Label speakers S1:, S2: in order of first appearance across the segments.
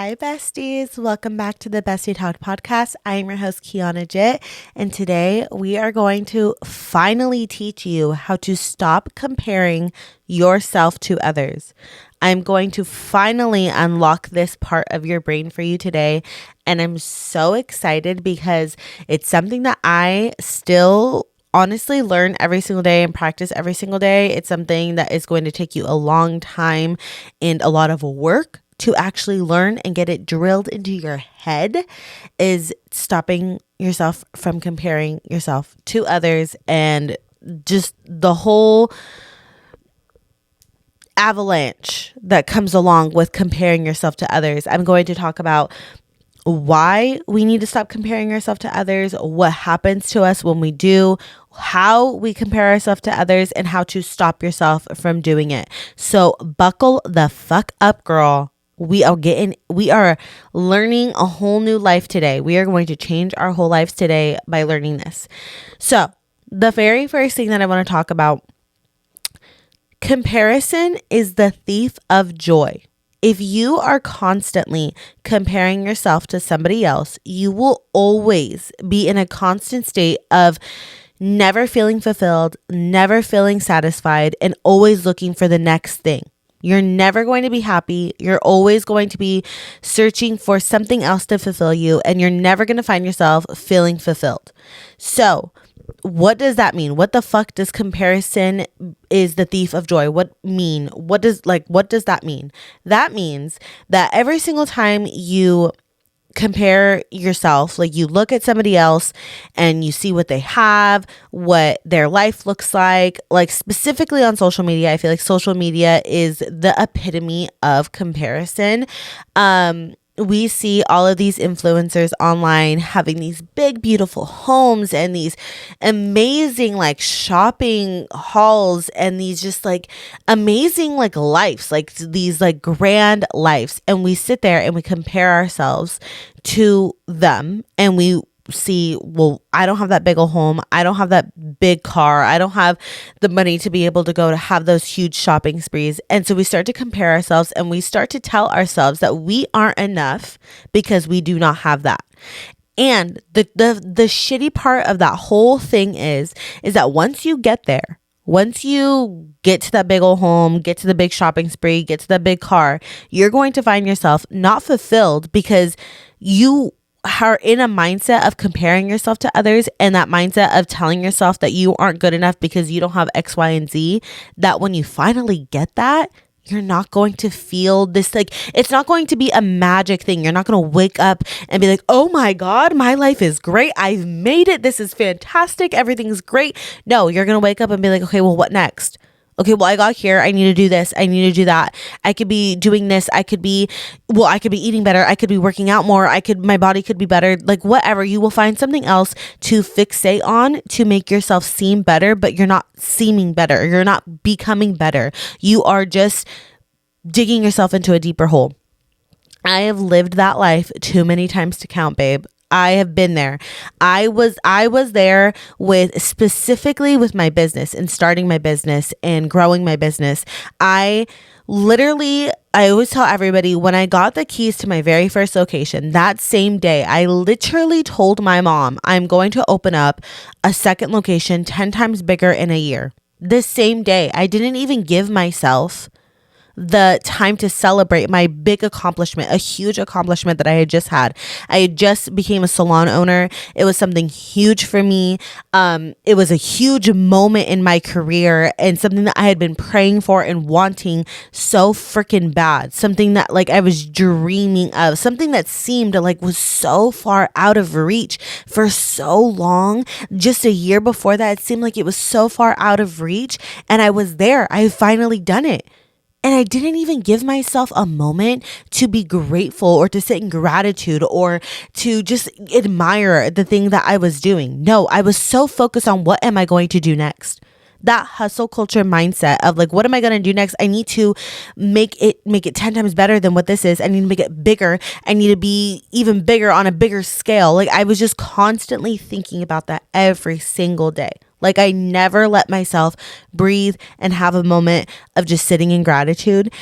S1: Hi, besties. Welcome back to the Bestie Talk podcast. I am your host, Kiannajit, and today we are going to finally teach you how to stop comparing yourself to others. I'm going to finally unlock this part of your brain for you today, and I'm so excited because it's something that I still honestly learn every single day and practice every single day. It's something that is going to take you a long time and a lot of work to actually learn and get it drilled into your head, is stopping yourself from comparing yourself to others and just the whole avalanche that comes along with comparing yourself to others. I'm going to talk about why we need to stop comparing ourselves to others, what happens to us when we do, how we compare ourselves to others, and how to stop yourself from doing it. So buckle the fuck up, girl. We are learning a whole new life today. We are going to change our whole lives today by learning this. So the very first thing that I want to talk about, comparison is the thief of joy. If you are constantly comparing yourself to somebody else, you will always be in a constant state of never feeling fulfilled, never feeling satisfied, and always looking for the next thing. You're never going to be happy. You're always going to be searching for something else to fulfill you, and you're never going to find yourself feeling fulfilled. So, what does that mean? What the fuck does comparison is the thief of joy? What does that mean? That means that every single time you compare yourself, like you look at somebody else and you see what they have, what their life looks like specifically on social media. I feel like social media is the epitome of comparison. We see all of these influencers online having these big, beautiful homes and these amazing like shopping hauls and these just like amazing like lives, like these like grand lives. And we sit there and we compare ourselves to them and we see, well, I don't have that big old home. I don't have that big car. I don't have the money to be able to go to have those huge shopping sprees. And so we start to compare ourselves and we start to tell ourselves that we aren't enough because we do not have that. And the shitty part of that whole thing is that once you get there, once you get to that big old home, get to the big shopping spree, get to that big car, you're going to find yourself not fulfilled because you are in a mindset of comparing yourself to others and that mindset of telling yourself that you aren't good enough because you don't have X, Y, and Z, that when you finally get that, you're not going to feel this, like, it's not going to be a magic thing. You're not going to wake up and be like, oh my God, my life is great. I've made it. This is fantastic. Everything's great. No, you're going to wake up and be like, okay, well, what next? Okay, well, I got here. I need to do this. I need to do that. I could be doing this. I could be eating better. I could be working out more. My body could be better. Like whatever, you will find something else to fixate on to make yourself seem better, but you're not seeming better. You're not becoming better. You are just digging yourself into a deeper hole. I have lived that life too many times to count, babe. I have been there. I was there specifically with my business and starting my business and growing my business. I always tell everybody, when I got the keys to my very first location, that same day, I literally told my mom, I'm going to open up a second location 10 times bigger in a year. This same day, I didn't even give myself the time to celebrate my big accomplishment, a huge accomplishment that I had just had. I had just became a salon owner. It was something huge for me. It was a huge moment in my career and something that I had been praying for and wanting so freaking bad. Something that like I was dreaming of, something that seemed like was so far out of reach for so long. Just a year before that, it seemed like it was so far out of reach. And I was there. I had finally done it. And I didn't even give myself a moment to be grateful or to sit in gratitude or to just admire the thing that I was doing. No, I was so focused on what am I going to do next? That hustle culture mindset of like, what am I going to do next? I need to make it 10 times better than what this is. I need to make it bigger. I need to be even bigger on a bigger scale. Like I was just constantly thinking about that every single day. Like I never let myself breathe and have a moment of just sitting in gratitude.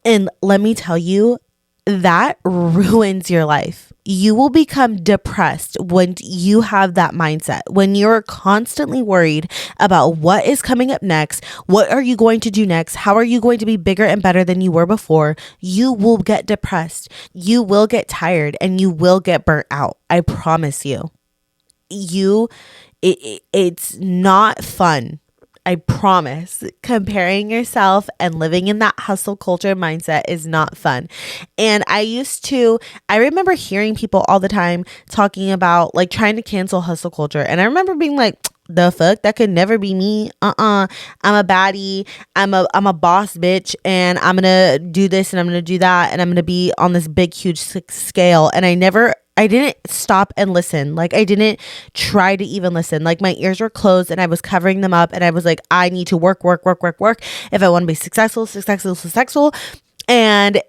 S1: And let me tell you, that ruins your life. You will become depressed when you have that mindset, when you're constantly worried about what is coming up next. What are you going to do next? How are you going to be bigger and better than you were before? You will get depressed. You will get tired and you will get burnt out. I promise you. It's not fun. I promise. Comparing yourself and living in that hustle culture mindset is not fun. And I remember hearing people all the time talking about like trying to cancel hustle culture. And I remember being like, the fuck, that could never be me. I'm a baddie. I'm a boss bitch, and I'm gonna do this and I'm gonna do that, and I'm gonna be on this big huge scale. And I didn't stop and listen. Like, I didn't try to even listen. Like, my ears were closed and I was covering them up, and I was like, I need to work if I want to be successful. And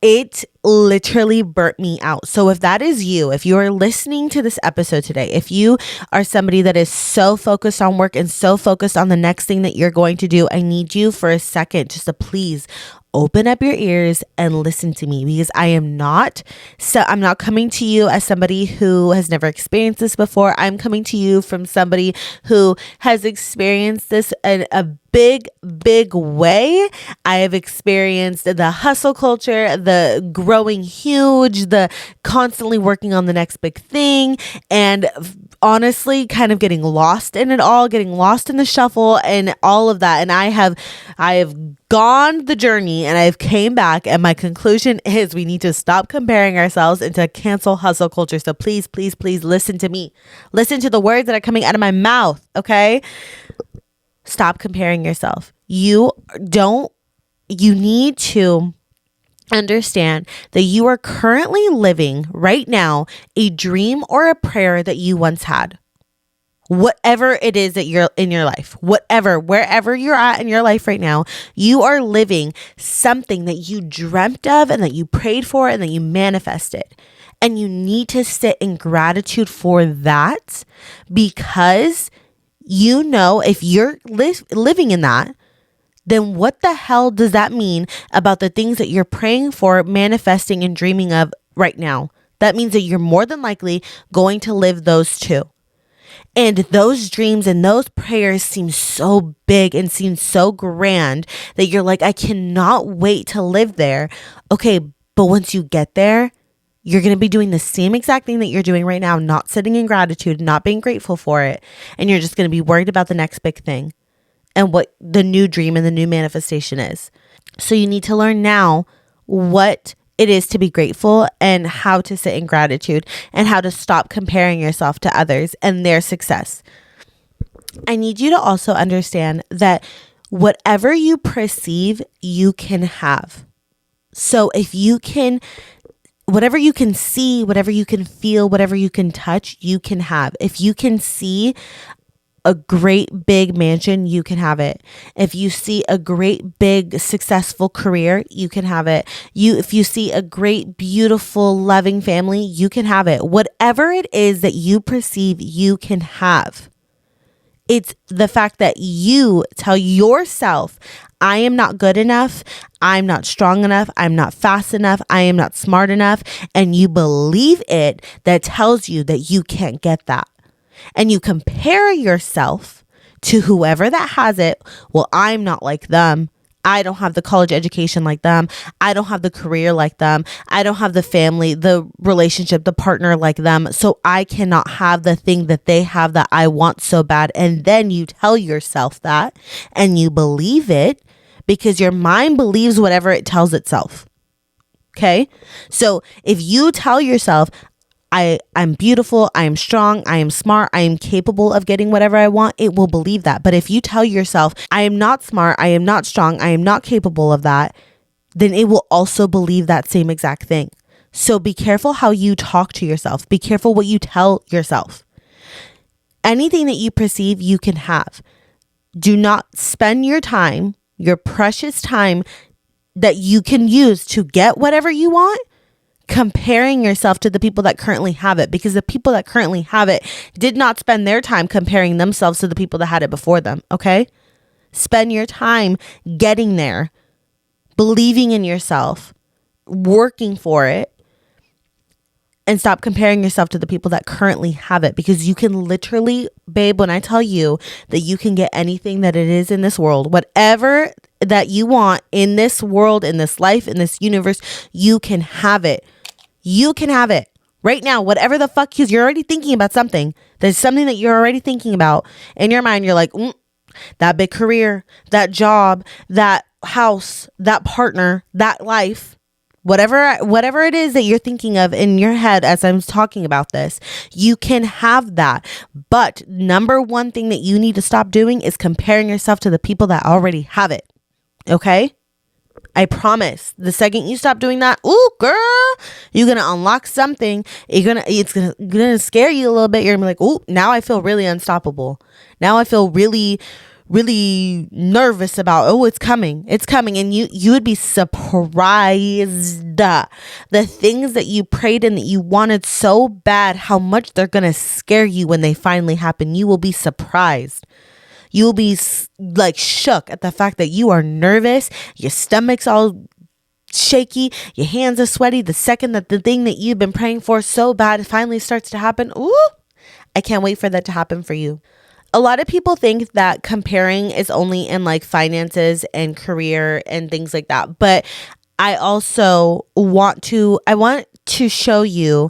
S1: it literally burnt me out. So if that is you, if you are listening to this episode today, if you are somebody that is so focused on work and so focused on the next thing that you're going to do, I need you for a second just to please open up your ears and listen to me, because I'm not coming to you as somebody who has never experienced this before. I'm coming to you from somebody who has experienced this in a big way. I have experienced the hustle culture, the growing huge, the constantly working on the next big thing, and honestly kind of getting lost in it all, getting lost in the shuffle and all of that. And I have gone the journey and I've came back, and my conclusion is we need to stop comparing ourselves and to cancel hustle culture. So please listen to me. Listen to the words that are coming out of my mouth, okay? Stop comparing yourself. You need to understand that you are currently living right now a dream or a prayer that you once had. Whatever it is that you're in your life, wherever you're at in your life right now, you are living something that you dreamt of and that you prayed for and that you manifested. And you need to sit in gratitude for that, because you know, if you're living in that, then what the hell does that mean about the things that you're praying for, manifesting, and dreaming of right now? That means that you're more than likely going to live those too. And those dreams and those prayers seem so big and seem so grand that you're like, I cannot wait to live there. Okay, but once you get there, you're going to be doing the same exact thing that you're doing right now, not sitting in gratitude, not being grateful for it. And you're just going to be worried about the next big thing and what the new dream and the new manifestation is. So you need to learn now what it is to be grateful and how to sit in gratitude and how to stop comparing yourself to others and their success. I need you to also understand that whatever you perceive, you can have. So if you can, whatever you can see, whatever you can feel, whatever you can touch, you can have. If you can see a great big mansion, you can have it. If you see a great big successful career, you can have it. If you see a great beautiful loving family, you can have it. Whatever it is that you perceive, you can have. It's the fact that you tell yourself, I am not good enough, I'm not strong enough, I'm not fast enough, I am not smart enough, and you believe it, that tells you that you can't get that. And you compare yourself to whoever that has it. Well, I'm not like them. I don't have the college education like them. I don't have the career like them. I don't have the family, the relationship, the partner like them. So I cannot have the thing that they have that I want so bad. And then you tell yourself that and you believe it because your mind believes whatever it tells itself. Okay? So if you tell yourself, I'm beautiful, I am strong, I am smart, I am capable of getting whatever I want, it will believe that. But if you tell yourself, I am not smart, I am not strong, I am not capable of that, then it will also believe that same exact thing. So be careful how you talk to yourself. Be careful what you tell yourself. Anything that you perceive, you can have. Do not spend your time, your precious time that you can use to get whatever you want, comparing yourself to the people that currently have it, because the people that currently have it did not spend their time comparing themselves to the people that had it before them. Okay? Spend your time getting there, believing in yourself, working for it, and stop comparing yourself to the people that currently have it, because you can literally, babe, when I tell you that you can get anything that it is in this world, whatever that you want in this world, in this life, in this universe, you can have it. You can have it right now, whatever the fuck, because you're already thinking about something. There's something that you're already thinking about in your mind. You're like, that big career, that job, that house, that partner, that life. Whatever it is that you're thinking of in your head as I'm talking about this, you can have that. But number one thing that you need to stop doing is comparing yourself to the people that already have it. Okay? I promise. The second you stop doing that, ooh, girl, you're gonna unlock something. It's gonna scare you a little bit. You're gonna be like, ooh, now I feel really unstoppable. Now I feel really nervous about, it's coming, and you would be surprised the things that you prayed and that you wanted so bad, how much they're gonna scare you when they finally happen. You will be surprised. You will be like shook at the fact that you are nervous, your stomach's all shaky, your hands are sweaty the second that the thing that you've been praying for so bad finally starts to happen. Ooh, I can't wait for that to happen for you. A lot of people think that comparing is only in like finances and career and things like that. But I also want to show you,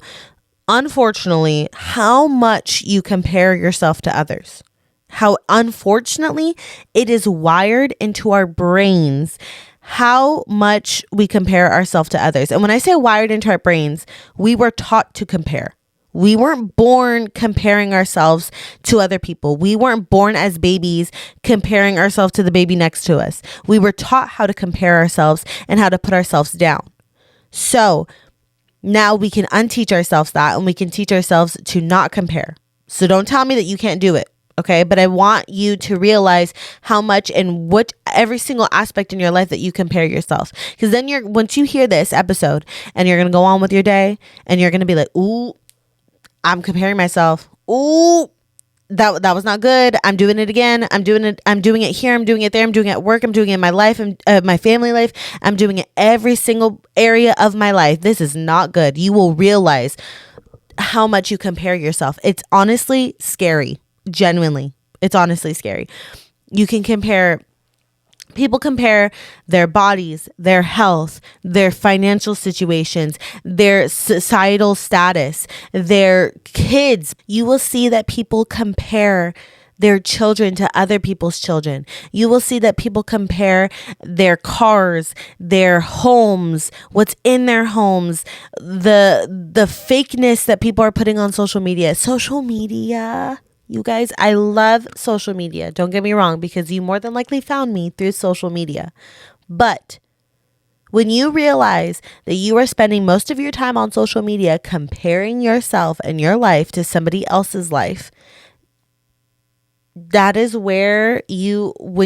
S1: unfortunately, how much you compare yourself to others. How unfortunately it is wired into our brains how much we compare ourselves to others. And when I say wired into our brains, we were taught to compare. We weren't born comparing ourselves to other people. We weren't born as babies comparing ourselves to the baby next to us. We were taught how to compare ourselves and how to put ourselves down. So now we can unteach ourselves that, and we can teach ourselves to not compare. So don't tell me that you can't do it. Okay. But I want you to realize how much and what every single aspect in your life that you compare yourself. Because then once you hear this episode and you're going to go on with your day and you're going to be like, ooh, I'm comparing myself. Ooh, that was not good. I'm doing it again. I'm doing it here. I'm doing it there. I'm doing it at work. I'm doing it in my life and my family life. I'm doing it every single area of my life. This is not good. You will realize how much you compare yourself. It's honestly scary. Genuinely. It's honestly scary. People compare their bodies, their health, their financial situations, their societal status, their kids. You will see that people compare their children to other people's children. You will see that people compare their cars, their homes, what's in their homes, the fakeness that people are putting on social media. Social media. You guys, I love social media. Don't get me wrong, because you more than likely found me through social media. But when you realize that you are spending most of your time on social media comparing yourself and your life to somebody else's life, that is where not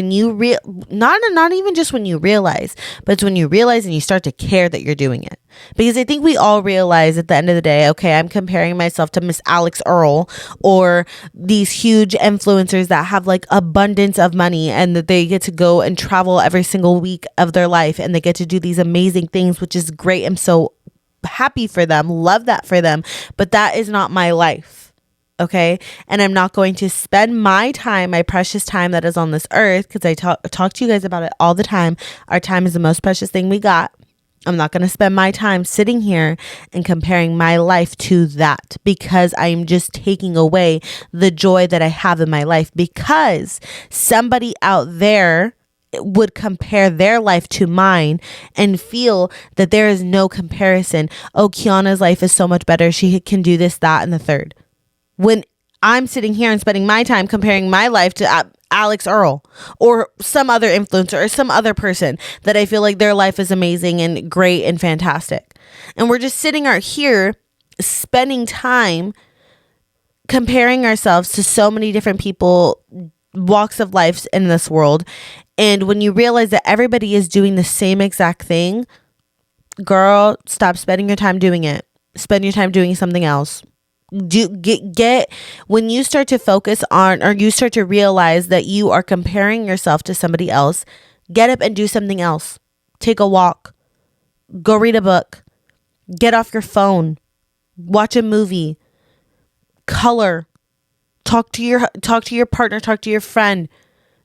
S1: even just when you realize, but it's when you realize and you start to care that you're doing it. Because I think we all realize at the end of the day, okay, I'm comparing myself to Miss Alex Earl or these huge influencers that have like abundance of money and that they get to go and travel every single week of their life and they get to do these amazing things, which is great. I'm so happy for them. Love that for them. But that is not my life. Okay. And I'm not going to spend my time, my precious time that is on this earth, because I talk to you guys about it all the time. Our time is the most precious thing we got. I'm not going to spend my time sitting here and comparing my life to that, because I'm just taking away the joy that I have in my life, because somebody out there would compare their life to mine and feel that there is no comparison. Oh, Kianna's life is so much better. She can do this, that, and the third. When I'm sitting here and spending my time comparing my life to Alex Earl or some other influencer or some other person that I feel like their life is amazing and great and fantastic. And we're just sitting out here spending time comparing ourselves to so many different people, walks of life in this world. And when you realize that everybody is doing the same exact thing, girl, stop spending your time doing it. Spend your time doing something else. When you start to focus on, or you start to realize that you are comparing yourself to somebody else, get up and do something else. Take a walk, Go read a book. Get off your phone. Watch a movie. Color. Talk to your partner, talk to your friend.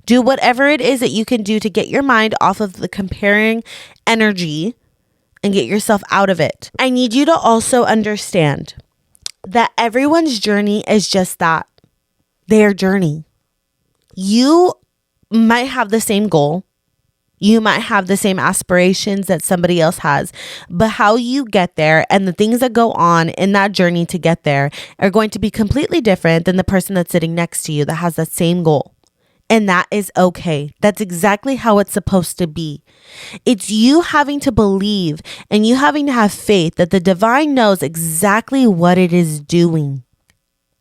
S1: Do whatever it is that you can do to get your mind off of the comparing energy and get yourself out of it. I need you to also understand that everyone's journey is just that, their journey. You might have the same goal. You might have the same aspirations that somebody else has, but how you get there and the things that go on in that journey to get there are going to be completely different than the person that's sitting next to you that has that same goal. And that is okay. That's exactly how it's supposed to be. It's you having to believe and you having to have faith that the divine knows exactly what it is doing.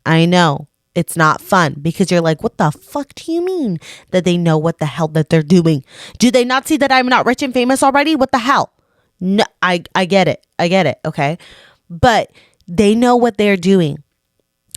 S1: I know. It's not fun because you're like, what the fuck do you mean that they know what the hell that they're doing? Do they not see that I'm not rich and famous already? What the hell? No, I get it. I get it. Okay. But they know what they're doing.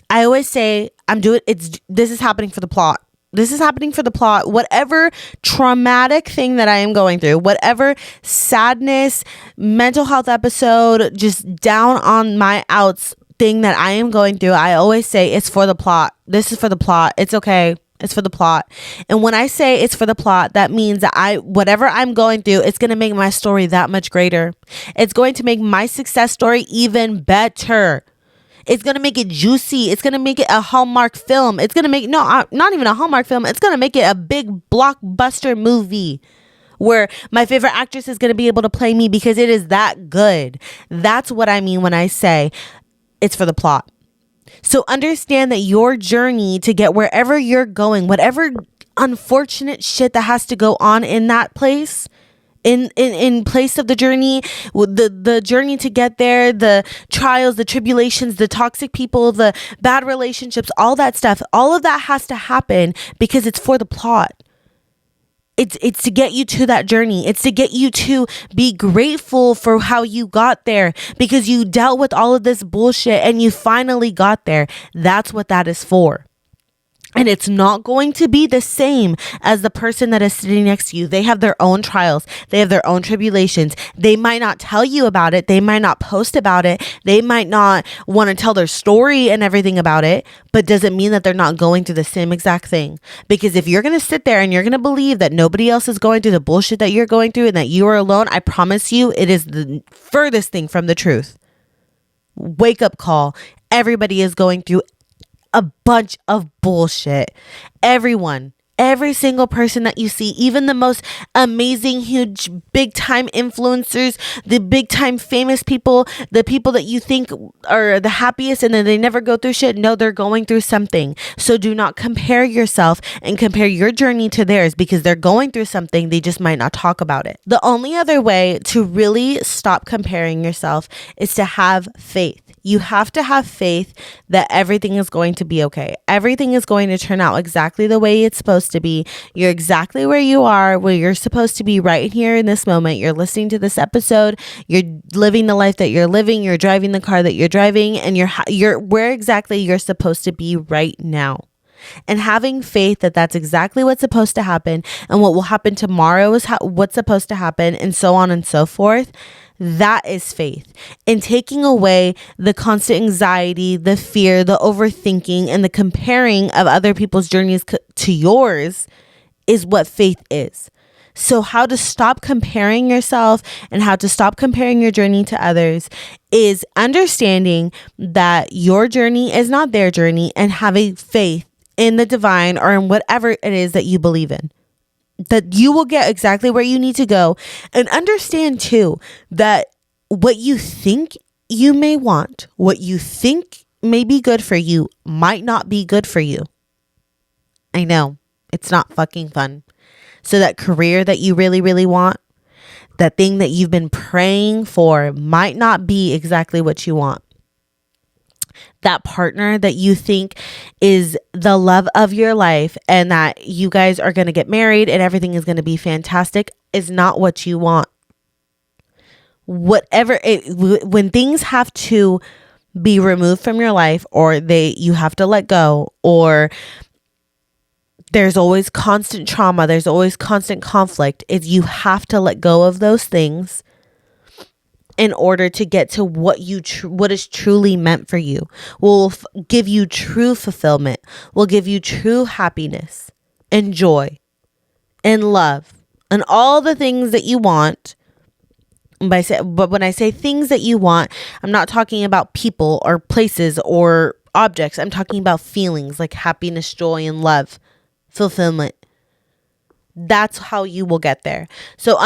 S1: I always say this is happening for the plot. This is happening for the plot. Whatever traumatic thing that I am going through, whatever sadness, mental health episode, just down on my outs thing that I am going through, I always say it's for the plot. This is for the plot. It's okay. It's for the plot. And when I say it's for the plot, that means that whatever I'm going through, it's going to make my story that much greater. It's going to make my success story even better. It's going to make it juicy. It's going to make it a Hallmark film. It's going to make, not even a Hallmark film. It's going to make it a big blockbuster movie where my favorite actress is going to be able to play me because it is that good. That's what I mean when I say it's for the plot. So understand that your journey to get wherever you're going, whatever unfortunate shit that has to go on in that place, in place of the journey, the journey to get there, the trials, the tribulations, the toxic people, the bad relationships, all that stuff, all of that has to happen because it's for the plot. It's to get you to that journey. It's to get you to be grateful for how you got there because you dealt with all of this bullshit and you finally got there. That's what that is for. And it's not going to be the same as the person that is sitting next to you. They have their own trials. They have their own tribulations. They might not tell you about it. They might not post about it. They might not want to tell their story and everything about it, but doesn't mean that they're not going through the same exact thing. Because if you're going to sit there and you're going to believe that nobody else is going through the bullshit that you're going through and that you are alone, I promise you it is the furthest thing from the truth. Wake up call. Everybody is going through a bunch of bullshit. Every single person that you see, even the most amazing, huge, big time influencers, the big time famous people, the people that you think are the happiest and then they never go through shit. No, they're going through something. So do not compare yourself and compare your journey to theirs because they're going through something. They just might not talk about it. The only other way to really stop comparing yourself is to have faith. You have to have faith that everything is going to be okay. Everything is going to turn out exactly the way it's supposed to be. You're exactly where you are, where you're supposed to be right here in this moment. You're listening to this episode. You're living the life that you're living. You're driving the car that you're driving, and you're where exactly you're supposed to be right now. And having faith that that's exactly what's supposed to happen, and what will happen tomorrow is what's supposed to happen, and so on and so forth. That is faith. And taking away the constant anxiety, the fear, the overthinking, and the comparing of other people's journeys to yours is what faith is. So how to stop comparing yourself and how to stop comparing your journey to others is understanding that your journey is not their journey and having faith in the divine or in whatever it is that you believe in. That you will get exactly where you need to go. And understand too that what you think you may want, what you think may be good for you, might not be good for you. I know, it's not fucking fun. So that career that you really, really want, that thing that you've been praying for might not be exactly what you want. That partner that you think is the love of your life and that you guys are going to get married and everything is going to be fantastic is not what you want. When things have to be removed from your life or you have to let go, or there's always constant trauma, there's always constant conflict, is you have to let go of those things in order to get to what is truly meant for you, will give you true fulfillment, will give you true happiness and joy and love and all the things that you want. But when I say things that you want, I'm not talking about people or places or objects. I'm talking about feelings like happiness, joy, and love, fulfillment. That's how you will get there. So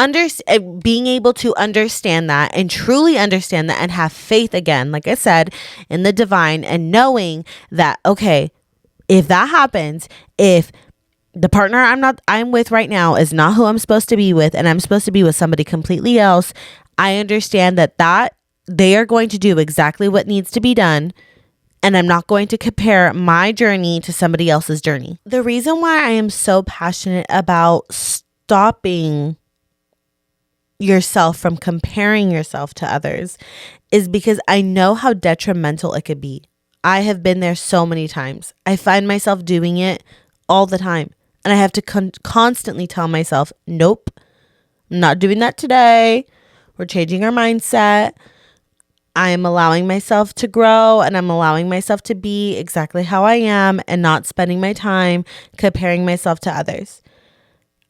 S1: being able to understand that and truly understand that and have faith again, like I said, in the divine, and knowing that, okay, if that happens, if the partner I'm with right now is not who I'm supposed to be with, and I'm supposed to be with somebody completely else, I understand that they are going to do exactly what needs to be done. And I'm not going to compare my journey to somebody else's journey. The reason why I am so passionate about stopping yourself from comparing yourself to others is because I know how detrimental it could be. I have been there so many times. I find myself doing it all the time. And I have to constantly tell myself, nope, I'm not doing that today. We're changing our mindset. I am allowing myself to grow, and I'm allowing myself to be exactly how I am and not spending my time comparing myself to others.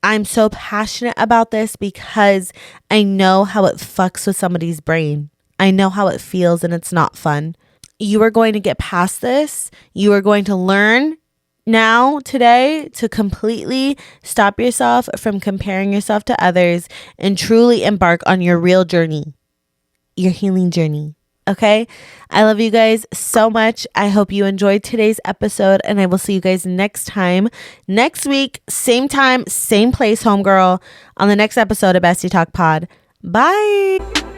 S1: I'm so passionate about this because I know how it fucks with somebody's brain. I know how it feels, and it's not fun. You are going to get past this. You are going to learn now, today, to completely stop yourself from comparing yourself to others and truly embark on your real journey, your healing journey. Okay? I love you guys so much. I hope you enjoyed today's episode, and I will see you guys next week, same time, same place, homegirl, on the next episode of Bestie Talk Pod. Bye.